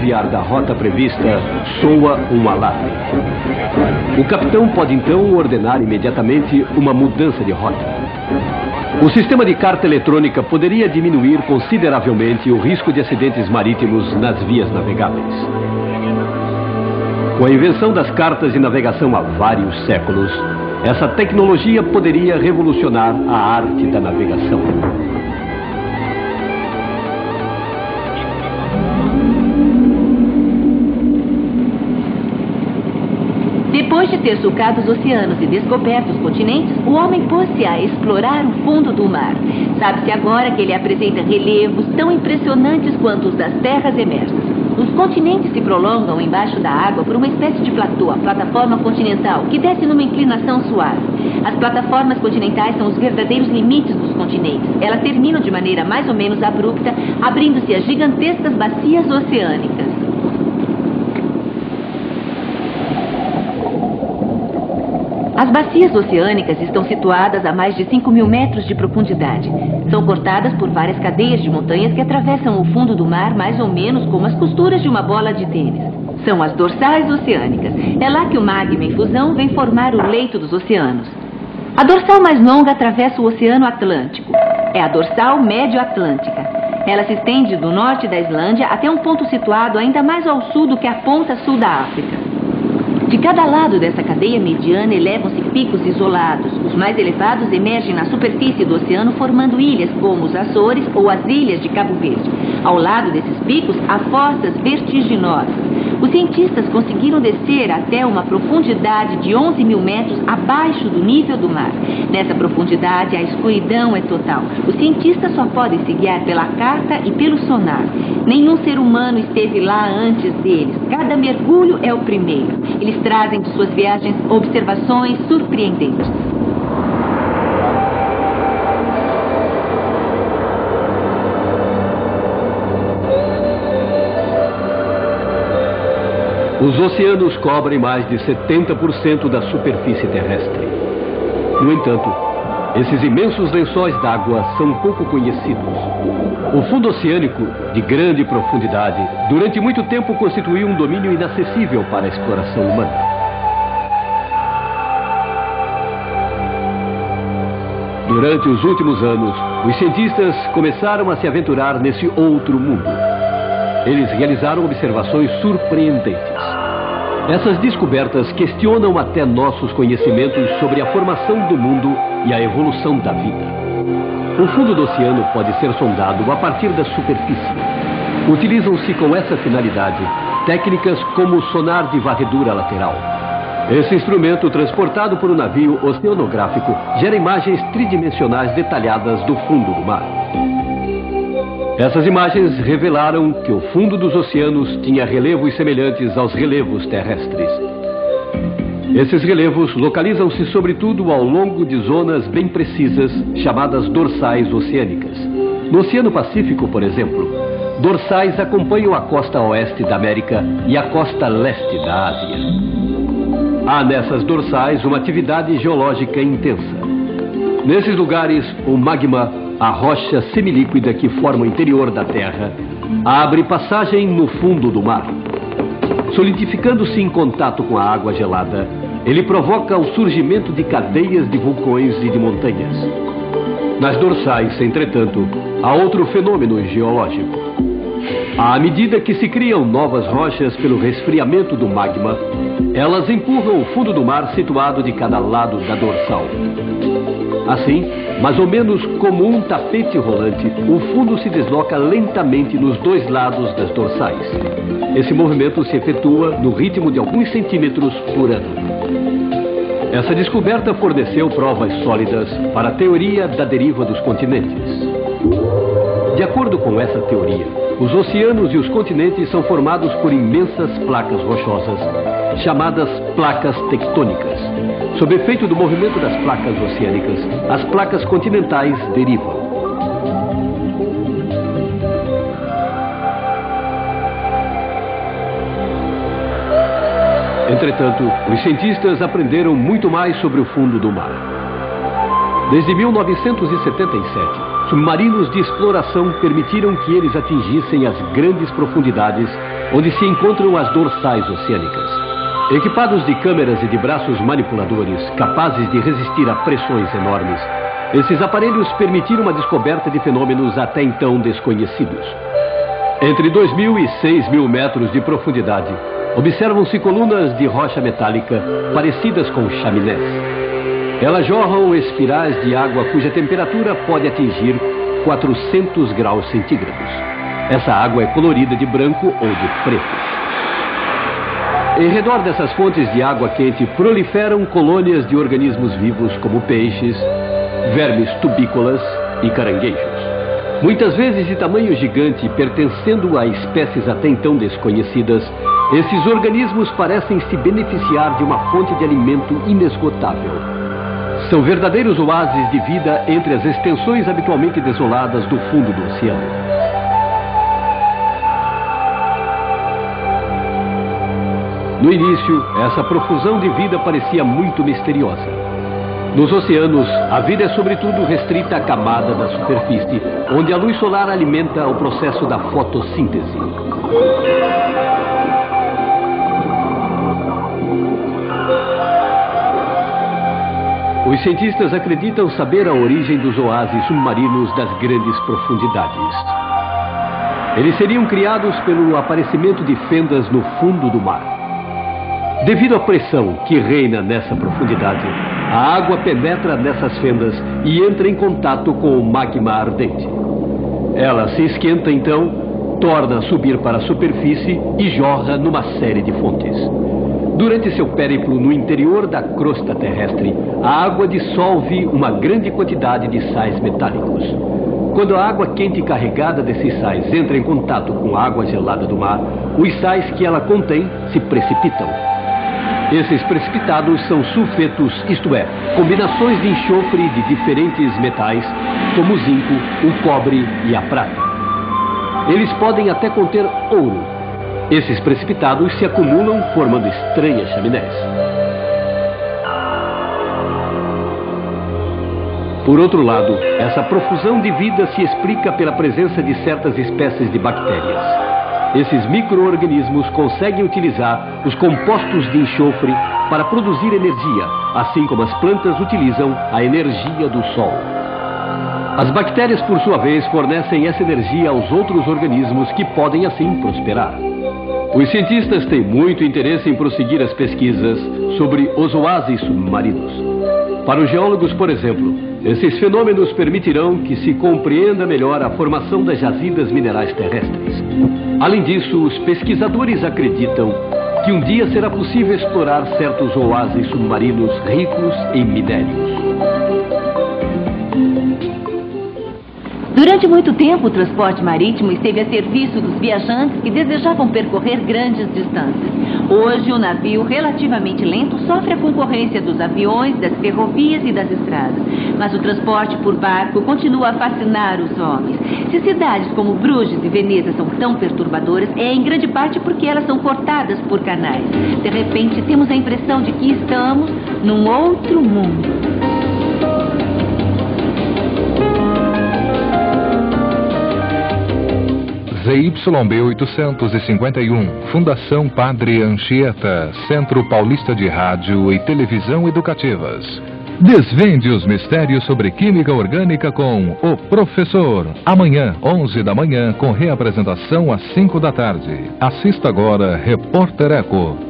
desviar da rota prevista, soa um alarme. O capitão pode então ordenar imediatamente uma mudança de rota. O sistema de carta eletrônica poderia diminuir consideravelmente o risco de acidentes marítimos nas vias navegáveis. Com a invenção das cartas de navegação há vários séculos, essa tecnologia poderia revolucionar a arte da navegação. Depois de ter sulcado os oceanos e descoberto os continentes, o homem pôs-se a explorar o fundo do mar. Sabe-se agora que ele apresenta relevos tão impressionantes quanto os das terras emersas. Os continentes se prolongam embaixo da água por uma espécie de platô, a plataforma continental, que desce numa inclinação suave. As plataformas continentais são os verdadeiros limites dos continentes. Elas terminam de maneira mais ou menos abrupta, abrindo-se as gigantescas bacias oceânicas. As bacias oceânicas estão situadas a mais de 5.000 metros de profundidade. São cortadas por várias cadeias de montanhas que atravessam o fundo do mar mais ou menos como as costuras de uma bola de tênis. São as dorsais oceânicas. É lá que o magma em fusão vem formar o leito dos oceanos. A dorsal mais longa atravessa o Oceano Atlântico. É a dorsal médio-atlântica. Ela se estende do norte da Islândia até um ponto situado ainda mais ao sul do que a ponta sul da África. De cada lado dessa cadeia mediana elevam-se picos isolados. Os mais elevados emergem na superfície do oceano formando ilhas como os Açores ou as ilhas de Cabo Verde. Ao lado desses picos há fossas vertiginosas. Os cientistas conseguiram descer até uma profundidade de 11.000 metros abaixo do nível do mar. Nessa profundidade a escuridão é total. Os cientistas só podem se guiar pela carta e pelo sonar. Nenhum ser humano esteve lá antes deles. Cada mergulho é o primeiro. Eles trazem de suas viagens observações surpreendentes. Os oceanos cobrem mais de 70% da superfície terrestre. No entanto, esses imensos lençóis d'água são pouco conhecidos. O fundo oceânico, de grande profundidade, durante muito tempo constituiu um domínio inacessível para a exploração humana. Durante os últimos anos, os cientistas começaram a se aventurar nesse outro mundo. Eles realizaram observações surpreendentes. Essas descobertas questionam até nossos conhecimentos sobre a formação do mundo e a evolução da vida. O fundo do oceano pode ser sondado a partir da superfície. Utilizam-se com essa finalidade técnicas como o sonar de varredura lateral. Esse instrumento, transportado por um navio oceanográfico, gera imagens tridimensionais detalhadas do fundo do mar. Essas imagens revelaram que o fundo dos oceanos tinha relevos semelhantes aos relevos terrestres. Esses relevos localizam-se sobretudo ao longo de zonas bem precisas, chamadas dorsais oceânicas. No Oceano Pacífico, por exemplo, dorsais acompanham a costa oeste da América e a costa leste da Ásia. Há nessas dorsais uma atividade geológica intensa. Nesses lugares, o magma, a rocha semilíquida que forma o interior da Terra, abre passagem no fundo do mar. Solidificando-se em contato com a água gelada, ele provoca o surgimento de cadeias de vulcões e de montanhas. Nas dorsais, entretanto, há outro fenômeno geológico. À medida que se criam novas rochas pelo resfriamento do magma, elas empurram o fundo do mar situado de cada lado da dorsal. Assim, mais ou menos como um tapete rolante, o fundo se desloca lentamente nos dois lados das dorsais. Esse movimento se efetua no ritmo de alguns centímetros por ano. Essa descoberta forneceu provas sólidas para a teoria da deriva dos continentes. De acordo com essa teoria, os oceanos e os continentes são formados por imensas placas rochosas, chamadas placas tectônicas. Sob efeito do movimento das placas oceânicas, as placas continentais derivam. Entretanto, os cientistas aprenderam muito mais sobre o fundo do mar. Desde 1977, submarinos de exploração permitiram que eles atingissem as grandes profundidades onde se encontram as dorsais oceânicas. Equipados de câmeras e de braços manipuladores capazes de resistir a pressões enormes, esses aparelhos permitiram uma descoberta de fenômenos até então desconhecidos. Entre 2.000 e 6.000 metros de profundidade, observam-se colunas de rocha metálica parecidas com chaminés. Elas jorram espirais de água cuja temperatura pode atingir 400 graus centígrados. Essa água é colorida de branco ou de preto. Em redor dessas fontes de água quente proliferam colônias de organismos vivos como peixes, vermes tubícolas e caranguejos. Muitas vezes de tamanho gigante, pertencendo a espécies até então desconhecidas, esses organismos parecem se beneficiar de uma fonte de alimento inesgotável. São verdadeiros oásis de vida entre as extensões habitualmente desoladas do fundo do oceano. No início, essa profusão de vida parecia muito misteriosa. Nos oceanos, a vida é sobretudo restrita à camada da superfície, onde a luz solar alimenta o processo da fotossíntese. Os cientistas acreditam saber a origem dos oásis submarinos das grandes profundidades. Eles seriam criados pelo aparecimento de fendas no fundo do mar. Devido à pressão que reina nessa profundidade, a água penetra nessas fendas e entra em contato com o magma ardente. Ela se esquenta então, torna a subir para a superfície e jorra numa série de fontes. Durante seu périplo no interior da crosta terrestre, a água dissolve uma grande quantidade de sais metálicos. Quando a água quente carregada desses sais entra em contato com a água gelada do mar, os sais que ela contém se precipitam. Esses precipitados são sulfetos, isto é, combinações de enxofre de diferentes metais, como o zinco, o cobre e a prata. Eles podem até conter ouro. Esses precipitados se acumulam formando estranhas chaminés. Por outro lado, essa profusão de vida se explica pela presença de certas espécies de bactérias. Esses micro-organismos conseguem utilizar os compostos de enxofre para produzir energia, assim como as plantas utilizam a energia do sol. As bactérias, por sua vez, fornecem essa energia aos outros organismos que podem assim prosperar. Os cientistas têm muito interesse em prosseguir as pesquisas sobre os oásis submarinos. Para os geólogos, por exemplo, esses fenômenos permitirão que se compreenda melhor a formação das jazidas minerais terrestres. Além disso, os pesquisadores acreditam que um dia será possível explorar certos oásis submarinos ricos em minérios. Durante muito tempo, o transporte marítimo esteve a serviço dos viajantes que desejavam percorrer grandes distâncias. Hoje, o navio relativamente lento sofre a concorrência dos aviões, das ferrovias e das estradas. Mas o transporte por barco continua a fascinar os homens. Se cidades como Bruges e Veneza são tão perturbadoras, é em grande parte porque elas são cortadas por canais. De repente, temos a impressão de que estamos num outro mundo. ZYB 851, Fundação Padre Anchieta, Centro Paulista de Rádio e Televisão Educativas. Desvende os mistérios sobre química orgânica com o Professor. Amanhã, 11 da manhã, com reapresentação às 5 da tarde. Assista agora Repórter Eco.